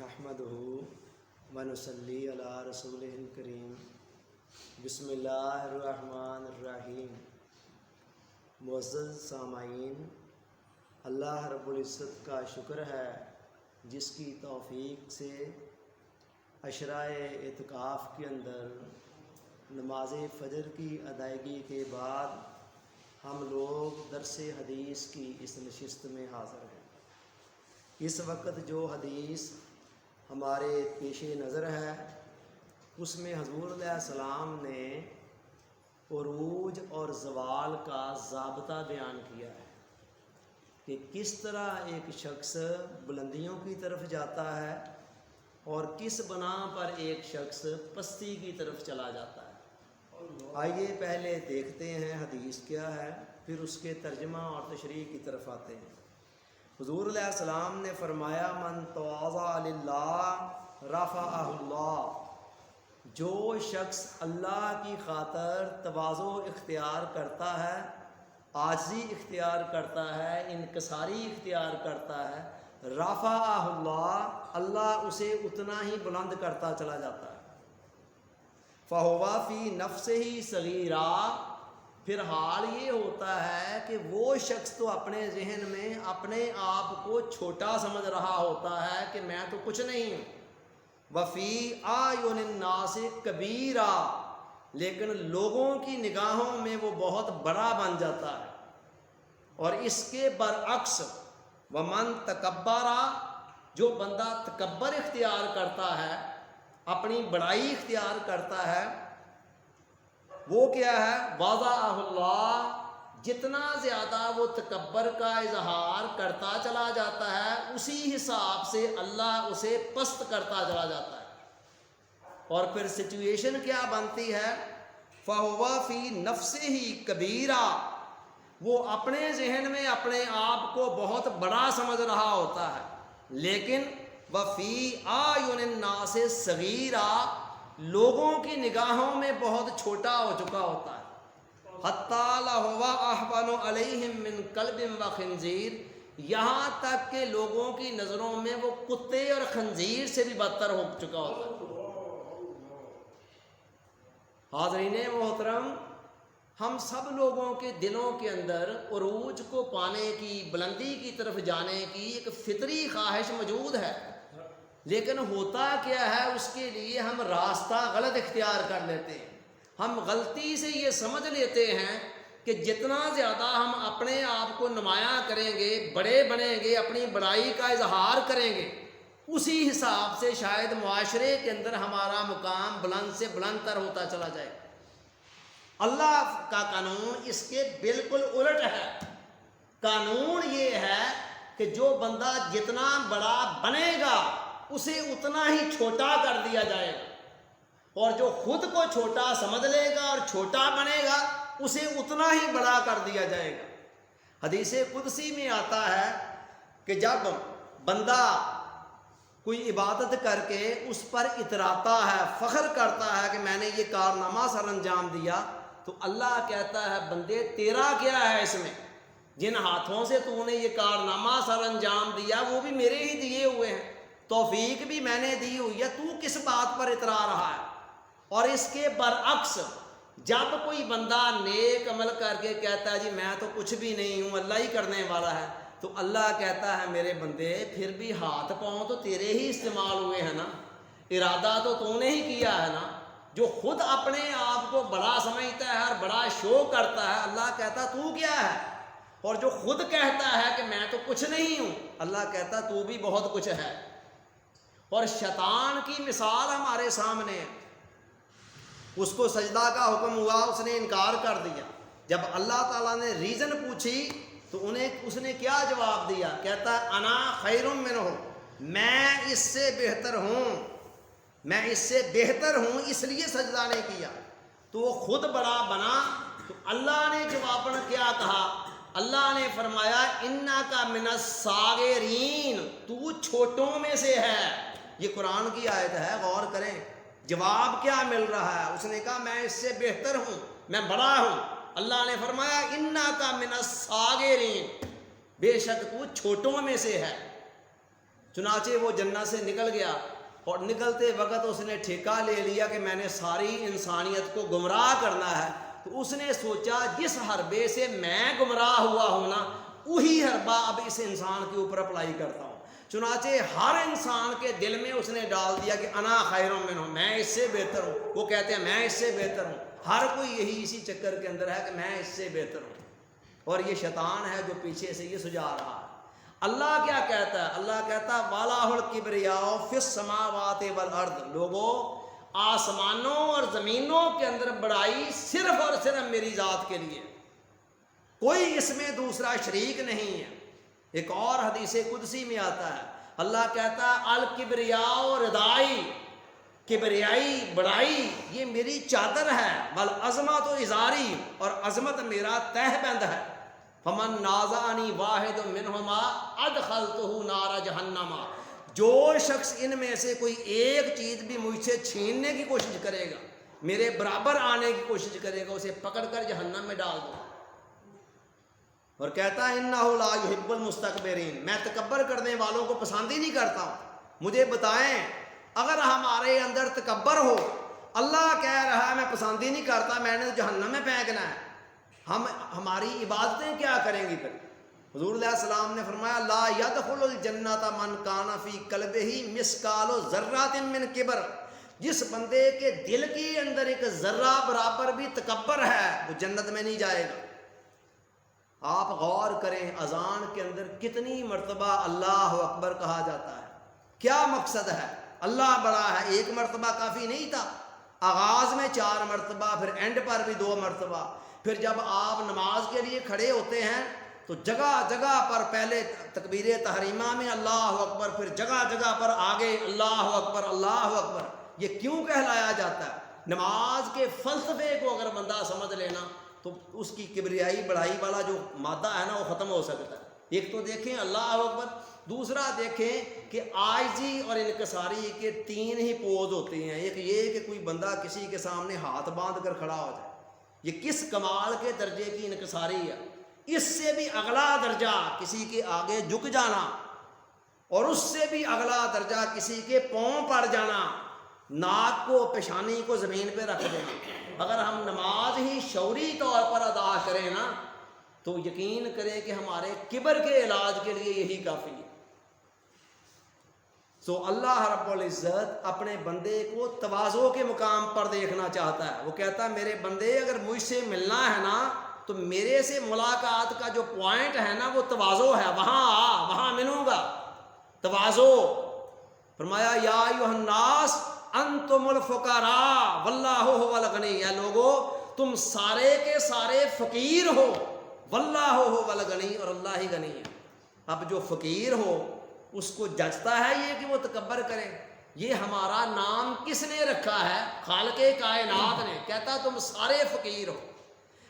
نحمدہ ونصلی علی رسولہ الکریم بسم اللہ الرحمن الرحیم۔ معزز سامعین، اللہ رب العزت کا شکر ہے جس کی توفیق سے عشرۂ اعتکاف کے اندر نماز فجر کی ادائیگی کے بعد ہم لوگ درس حدیث کی اس نشست میں حاضر ہیں۔ اس وقت جو حدیث ہمارے پیش نظر ہے اس میں حضور علیہ السلام نے عروج اور زوال کا ضابطہ بیان کیا ہے کہ کس طرح ایک شخص بلندیوں کی طرف جاتا ہے اور کس بنا پر ایک شخص پستی کی طرف چلا جاتا ہے۔ آئیے پہلے دیکھتے ہیں حدیث کیا ہے، پھر اس کے ترجمہ اور تشریح کی طرف آتے ہیں۔ حضور علیہ السلام نے فرمایا من تواضع للہ رفعہ اللہ، جو شخص اللہ کی خاطر تواضع اختیار کرتا ہے، عاجزی اختیار کرتا ہے، انکساری اختیار کرتا ہے، رفعہ اللہ، اللہ اسے اتنا ہی بلند کرتا چلا جاتا ہے۔ فہو فی نفسہ صغیرا، پھر حال یہ ہوتا ہے کہ وہ شخص تو اپنے ذہن میں اپنے آپ کو چھوٹا سمجھ رہا ہوتا ہے کہ میں تو کچھ نہیں ہوں۔ وفی اعین الناس کبیرا، لیکن لوگوں کی نگاہوں میں وہ بہت بڑا بن جاتا ہے۔ اور اس کے برعکس ومن تکبرا، جو بندہ تکبر اختیار کرتا ہے، اپنی بڑائی اختیار کرتا ہے، وہ کیا ہے؟ وضعہ اللہ، جتنا زیادہ وہ تکبر کا اظہار کرتا چلا جاتا ہے اسی حساب سے اللہ اسے پست کرتا چلا جاتا ہے۔ اور پھر سچویشن کیا بنتی ہے؟ فَهُوَ فِي نَفْسِهِ كَبِيرًا، وہ اپنے ذہن میں اپنے آپ کو بہت بڑا سمجھ رہا ہوتا ہے، لیکن وَفِي أَعْيُنِ النَّاسِ صَغِيرًا، لوگوں کی نگاہوں میں بہت چھوٹا ہو چکا ہوتا ہے۔ حَتَّى لَهُوَ أَحْوَنُ عَلَيْهِم مِّن كَلْبٍ وَخِنزِيرٍ، یہاں تک کہ لوگوں کی نظروں میں وہ کتے اور خنزیر سے بھی بدتر ہو چکا ہوتا ہے۔ حاضرین محترم، ہم سب لوگوں کے دلوں کے اندر عروج کو پانے کی، بلندی کی طرف جانے کی ایک فطری خواہش موجود ہے، لیکن ہوتا کیا ہے اس کے لیے ہم راستہ غلط اختیار کر لیتے ہیں۔ ہم غلطی سے یہ سمجھ لیتے ہیں کہ جتنا زیادہ ہم اپنے آپ کو نمایاں کریں گے، بڑے بنیں گے، اپنی بڑائی کا اظہار کریں گے، اسی حساب سے شاید معاشرے کے اندر ہمارا مقام بلند سے بلند تر ہوتا چلا جائے۔ اللہ کا قانون اس کے بالکل الٹ ہے۔ قانون یہ ہے کہ جو بندہ جتنا بڑا بنے گا اسے اتنا ہی چھوٹا کر دیا جائے گا، اور جو خود کو چھوٹا سمجھ لے گا اور چھوٹا بنے گا اسے اتنا ہی بڑا کر دیا جائے گا۔ حدیث قدسی میں آتا ہے کہ جب بندہ کوئی عبادت کر کے اس پر اتراتا ہے، فخر کرتا ہے کہ میں نے یہ کارنامہ سر انجام دیا، تو اللہ کہتا ہے بندے تیرا کیا ہے اس میں؟ جن ہاتھوں سے تو نے یہ کارنامہ سر انجام دیا وہ بھی میرے ہی دیے ہوئے ہیں، توفیق بھی میں نے دی ہوئی ہے، تو کس بات پر اترا رہا ہے؟ اور اس کے برعکس جب کوئی بندہ نیک عمل کر کے کہتا ہے جی میں تو کچھ بھی نہیں ہوں، اللہ ہی کرنے والا ہے، تو اللہ کہتا ہے میرے بندے پھر بھی ہاتھ پاؤں تو تیرے ہی استعمال ہوئے ہیں نا، ارادہ تو نے ہی کیا ہے نا۔ جو خود اپنے آپ کو بڑا سمجھتا ہے اور بڑا شو کرتا ہے، اللہ کہتا تو کیا ہے؟ اور جو خود کہتا ہے کہ میں تو کچھ نہیں ہوں، اللہ کہتا تو بھی بہت کچھ ہے۔ اور شیطان کی مثال ہمارے سامنے ہے، اس کو سجدہ کا حکم ہوا، اس نے انکار کر دیا۔ جب اللہ تعالیٰ نے ریزن پوچھی تو اس نے کیا جواب دیا؟ کہتا ہے انا خیر منہ، میں اس سے بہتر ہوں، میں اس سے بہتر ہوں اس لیے سجدہ نہیں کیا۔ تو وہ خود بڑا بنا، تو اللہ نے جواباً کیا کہا؟ اللہ نے فرمایا انک من الصاغرین، تو چھوٹوں میں سے ہے۔ یہ قرآن کی آیت ہے، غور کریں۔ جواب کیا مل رہا ہے؟ اس نے کہا میں اس سے بہتر ہوں، میں بڑا ہوں۔ اللہ نے فرمایا انک من الصاغرین، بے شک تو چھوٹوں میں سے ہے۔ چنانچہ وہ جنت سے نکل گیا اور نکلتے وقت اس نے ٹھیکہ لے لیا کہ میں نے ساری انسانیت کو گمراہ کرنا ہے. تو اس نے سوچا جس حربے سے میں گمراہ ہوا ہوں نا وہی حربہ اب اس انسان کے اوپر اپلائی کرتا ہوں. چنانچہ ہر انسان کے دل میں اس نے ڈال دیا کہ انا خیر منہ، میں اس سے بہتر ہوں. وہ کہتے ہیں میں اس سے بہتر ہوں. ہر کوئی یہی اسی چکر کے اندر ہے کہ میں اس سے بہتر ہوں. اور یہ شیطان ہے جو پیچھے سے یہ سجا رہا ہے. اللہ کیا کہتا ہے؟ اللہ کہتا ہے وَلَهُ الْكِبْرِيَاءُ فِي السَّمَاوَاتِ وَالْأَرْضِ. لوگوں آسمانوں اور زمینوں کے اندر بڑائی صرف اور صرف میری ذات کے لیے، کوئی اس میں دوسرا شریک نہیں ہے. ایک اور حدیث قدسی میں آتا ہے اللہ کہتا ہے الکبریاء ردائی، کبریائی بڑائی یہ میری چادر ہے، والعظمت ازاری، اور عظمت میرا تہ بند ہے. فمن نازعنی واحد منہما ادخلتہ نار جہنم. جو شخص ان میں سے کوئی ایک چیز بھی مجھ سے چھیننے کی کوشش کرے گا، میرے برابر آنے کی کوشش کرے گا، اسے پکڑ کر جہنم میں ڈال دو. اور کہتا ہے انہ لا یحب المستکبرین، میں تکبر کرنے والوں کو پسند ہی نہیں کرتا ہوں. مجھے بتائیں اگر ہمارے اندر تکبر ہو، اللہ کہہ رہا ہے میں پسند ہی نہیں کرتا، میں نے جہنم میں پھینکنا ہے، ہماری عبادتیں کیا کریں گی پھر؟ حضور علیہ السلام نے فرمایا لا يدخل الجنت من کان فی قلبہ مثقال ذرۃ من کبر. جس بندے کے دل کے اندر ایک ذرہ برابر بھی تکبر ہے وہ جنت میں نہیں جائے گا. آپ غور کریں اذان کے اندر کتنی مرتبہ اللہ اکبر کہا جاتا ہے. کیا مقصد ہے؟ اللہ بڑا ہے. ایک مرتبہ کافی نہیں تھا، آغاز میں 4 مرتبہ، پھر اینڈ پر بھی 2 مرتبہ. پھر جب آپ نماز کے لیے کھڑے ہوتے ہیں تو جگہ جگہ پر پہلے تکبیر تحریمہ میں اللہ اکبر، پھر جگہ جگہ پر آگے اللہ اکبر اللہ اکبر. یہ کیوں کہلایا جاتا ہے؟ نماز کے فلسفے کو اگر بندہ سمجھ لینا تو اس کی کبریائی بڑائی والا جو مادہ ہے نا وہ ختم ہو سکتا ہے. ایک تو دیکھیں اللہ اکبر، دوسرا دیکھیں کہ عاجزی اور انکساری کے 3 ہی پوز ہوتے ہیں. ایک یہ کہ کوئی بندہ کسی کے سامنے ہاتھ باندھ کر کھڑا ہو جائے، یہ کس کمال کے درجے کی انکساری ہے. اس سے بھی اگلا درجہ کسی کے آگے جھک جانا، اور اس سے بھی اگلا درجہ کسی کے پاؤں پڑ جانا، ناک کو پیشانی کو زمین پہ رکھ دینا. اگر ہم نماز ہی شعوری طور پر ادا کریں نا تو یقین کریں کہ ہمارے کبر کے علاج کے لیے یہی کافی ہے. سو اللہ رب العزت اپنے بندے کو تواضع کے مقام پر دیکھنا چاہتا ہے. وہ کہتا ہے میرے بندے اگر مجھ سے ملنا ہے نا تو میرے سے ملاقات کا جو پوائنٹ ہے نا وہ تواضع ہے، وہاں آ، وہاں ملوں گا. تواضع. فرمایا یا ایھا الناس انتم الفقراء واللہ هو الغنی. یا لوگو تم سارے کے سارے فقیر ہو، واللہ هو الغنی، اور اللہ ہی غنی ہے. اب جو فقیر ہو اس کو جچتا ہے یہ کہ وہ تکبر کرے. یہ ہمارا نام کس نے رکھا ہے؟ خالق کائنات نے. کہتا تم سارے فقیر ہو.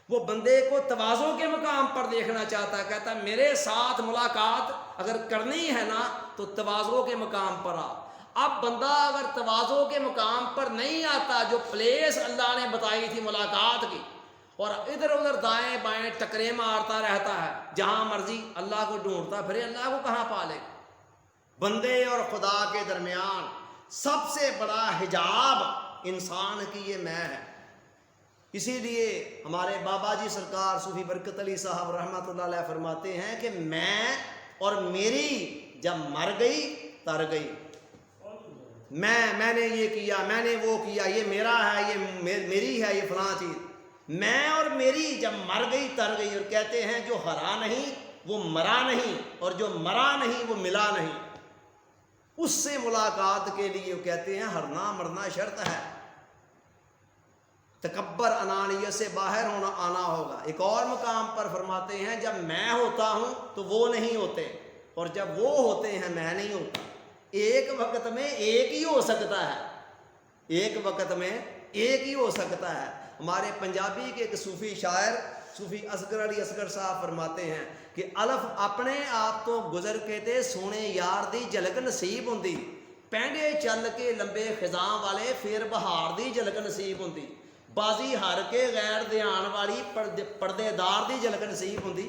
وہ بندے کو تواضع کے مقام پر دیکھنا چاہتا ہے. کہتا میرے ساتھ ملاقات اگر کرنی ہے نا تو تواضع کے مقام پر آ. اب بندہ اگر تواضع کے مقام پر نہیں آتا، جو پلیس اللہ نے بتائی تھی ملاقات کی، اور ادھر ادھر دائیں بائیں ٹکرے مارتا رہتا ہے، جہاں مرضی اللہ کو ڈھونڈتا پھر اللہ کو کہاں پالے. بندے اور خدا کے درمیان سب سے بڑا حجاب انسان کی یہ میں ہے. اسی لیے ہمارے بابا جی سرکار صوفی برکت علی صاحب رحمۃ اللہ علیہ فرماتے ہیں کہ میں اور میری جب مر گئی تر گئی. میں نے یہ کیا، میں نے وہ کیا، یہ میرا ہے، یہ میری ہے، یہ فلاں چیز. میں اور میری جب مر گئی تر گئی. اور کہتے ہیں جو ہرا نہیں وہ مرا نہیں، اور جو مرا نہیں وہ ملا نہیں. اس سے ملاقات کے لیے وہ کہتے ہیں ہرنا مرنا شرط ہے. تکبر انانیت سے باہر ہونا آنا ہوگا. ایک اور مقام پر فرماتے ہیں جب میں ہوتا ہوں تو وہ نہیں ہوتے، اور جب وہ ہوتے ہیں میں نہیں ہوتا. ایک وقت میں ایک ہی ہو سکتا ہے، ایک وقت میں ایک ہی ہو سکتا ہے. ہمارے پنجابی کے ایک صوفی شاعر صوفی اصغر علی اصغر صاحب فرماتے ہیں کہ الف اپنے آپ تو گزر کے تے سونے یار دی جھلک نصیب ہوندی، پینڈے چل کے لمبے خزاں والے پھر بہار دی جھلک نصیب ہوندی، بازی ہار کے غیر دھیان والی پردے دار دی جھلک نصیب ہوندی،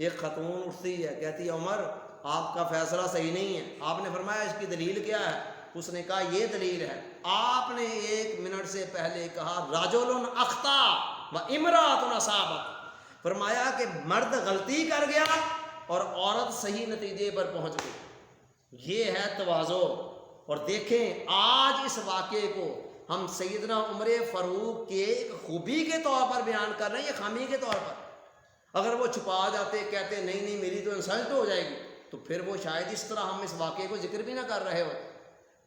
ایک خاتون اٹھتی ہے، کہتی ہے عمر آپ کا فیصلہ صحیح نہیں ہے. آپ نے فرمایا اس کی دلیل کیا ہے؟ اس نے کہا یہ دلیل ہے. آپ نے 1 منٹ سے پہلے کہا رجل اخطا و امرأۃ اصابت، فرمایا کہ مرد غلطی کر گیا اور عورت صحیح نتیجے پر پہنچ گئی. یہ ہے تواضع. اور دیکھیں آج اس واقعے کو ہم سیدنا عمر فاروق کے ایک خوبی کے طور پر بیان کر رہے ہیں یا خامی کے طور پر. اگر وہ چھپا جاتے، کہتے نہیں نہیں میری تو انسلٹ ہو جائے گی، تو پھر وہ شاید اس طرح ہم اس واقعے کو ذکر بھی نہ کر رہے ہو.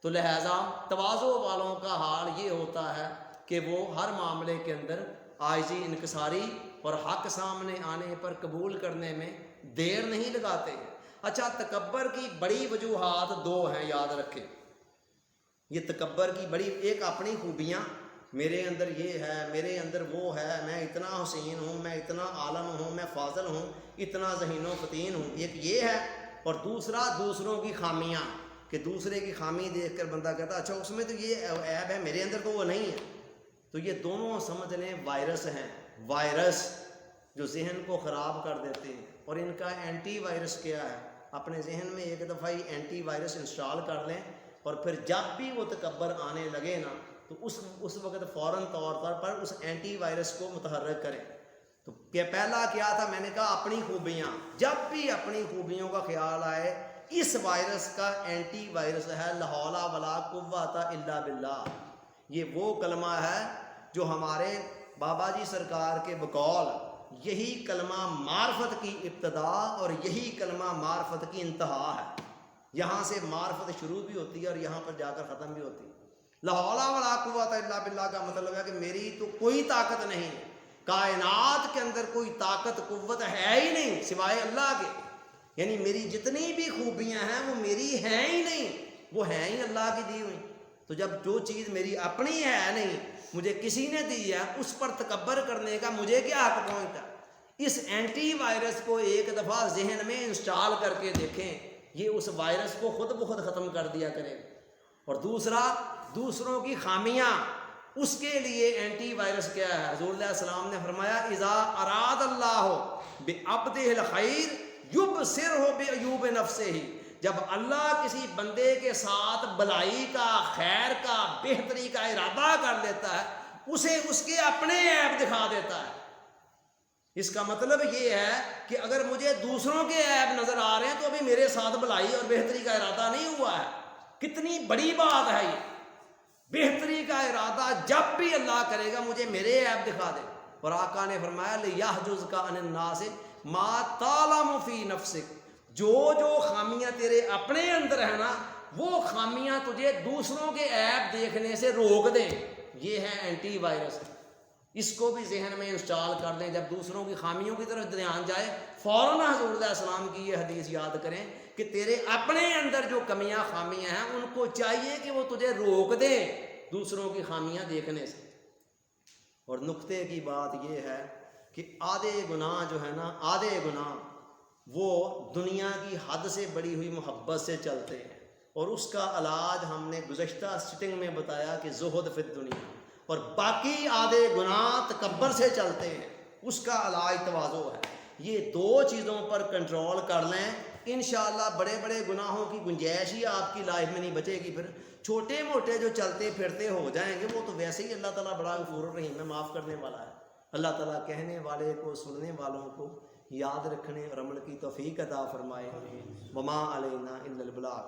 تو لہٰذا تواضع والوں کا حال یہ ہوتا ہے کہ وہ ہر معاملے کے اندر عاجزی، انکساری اور حق سامنے آنے پر قبول کرنے میں دیر نہیں لگاتے ہیں. اچھا، تکبر کی بڑی وجوہات 2 ہیں، یاد رکھیں. یہ تکبر کی بڑی، ایک اپنی خوبیاں، میرے اندر یہ ہے، میرے اندر وہ ہے، میں اتنا حسین ہوں، میں اتنا عالم ہوں، میں فاضل ہوں، اتنا ذہین و فتین ہوں، ایک یہ ہے. اور دوسرا دوسروں کی خامیاں، کہ دوسرے کی خامی دیکھ کر بندہ کہتا اچھا اس میں تو یہ عیب ہے، میرے اندر تو وہ نہیں ہے. تو یہ دونوں سمجھ لیں وائرس ہیں، وائرس جو ذہن کو خراب کر دیتے ہیں. اور ان کا اینٹی وائرس کیا ہے؟ اپنے ذہن میں ایک دفعہ ہی اینٹی وائرس انسٹال کر لیں، اور پھر جب بھی وہ تکبر آنے لگے نا تو اس وقت فوراً طور پر اس اینٹی وائرس کو متحرک کریں. تو پہلا کیا تھا؟ میں نے کہا اپنی خوبیاں. جب بھی اپنی خوبیوں کا خیال آئے، اس وائرس کا اینٹی وائرس ہے لا حول ولا قوت الا باللہ. یہ وہ کلمہ ہے جو ہمارے بابا جی سرکار کے بقول یہی کلمہ معرفت کی ابتدا اور یہی کلمہ معرفت کی انتہا ہے. یہاں سے معرفت شروع بھی ہوتی ہے اور یہاں پر جا کر ختم بھی ہوتی ہے. لا حول ولا قوت الا باللہ کا مطلب ہے کہ میری تو کوئی طاقت نہیں، کائنات کے اندر کوئی طاقت قوت ہے ہی نہیں سوائے اللہ کے. یعنی میری جتنی بھی خوبیاں ہیں وہ میری ہیں ہی نہیں، وہ ہیں ہی اللہ کی دی ہوئی. تو جب جو چیز میری اپنی ہے نہیں، مجھے کسی نے دی ہے، اس پر تکبر کرنے کا مجھے کیا حق پہنچتا؟ اس اینٹی وائرس کو ایک دفعہ ذہن میں انسٹال کر کے دیکھیں، یہ اس وائرس کو خود بخود ختم کر دیا کرے. اور دوسرا دوسروں کی خامیاں، اس کے لیے اینٹی وائرس کیا ہے؟ حضور علیہ السلام نے فرمایا اذا اراد اللہ بعبدہ الخیر یبصرہ بعیوب نفسہ. جب اللہ کسی بندے کے ساتھ بلائی کا، خیر کا، بہتری کا ارادہ کر لیتا ہے، اسے اس کے اپنے عیب دکھا دیتا ہے. اس کا مطلب یہ ہے کہ اگر مجھے دوسروں کے عیب نظر آ رہے ہیں تو ابھی میرے ساتھ بلائی اور بہتری کا ارادہ نہیں ہوا ہے. کتنی بڑی بات ہے یہ! بہتری کا ارادہ جب بھی اللہ کرے گا مجھے میرے عیب دکھا دے. اور آقا نے فرمایا لِيَحْجُزْكَ عَنِ النَّاسِ مَا تَعْلَمُ فِي نَفْسِكَ. جو خامیاں تیرے اپنے اندر ہیں نا، وہ خامیاں تجھے دوسروں کے عیب دیکھنے سے روک دیں. یہ ہے اینٹی وائرس. اس کو بھی ذہن میں انسٹال کر لیں. جب دوسروں کی خامیوں کی طرف دھیان جائے، فوراً حضور علیہ السلام کی یہ حدیث یاد کریں کہ تیرے اپنے اندر جو کمیاں خامیاں ہیں ان کو چاہیے کہ وہ تجھے روک دیں دوسروں کی خامیاں دیکھنے سے. اور نقطے کی بات یہ ہے کہ آدھے گناہ جو ہے نا، آدھے گناہ وہ دنیا کی حد سے بڑی ہوئی محبت سے چلتے ہیں، اور اس کا علاج ہم نے گزشتہ سٹنگ میں بتایا کہ زہد فی الدنیا. اور باقی آدھے گناہ تکبر سے چلتے ہیں، اس کا علاج تواضع ہے. یہ 2 چیزوں پر کنٹرول کر لیں، انشاءاللہ بڑے بڑے گناہوں کی گنجائش ہی آپ کی لائف میں نہیں بچے گی. پھر چھوٹے موٹے جو چلتے پھرتے ہو جائیں گے وہ تو ویسے ہی اللہ تعالیٰ بڑا غفور الرحیم ہے، معاف کرنے والا ہے. اللہ تعالیٰ کہنے والے کو، سننے والوں کو یاد رکھنے اور عمل کی توفیق عطا فرمائے. وما علینا الا البلاغ.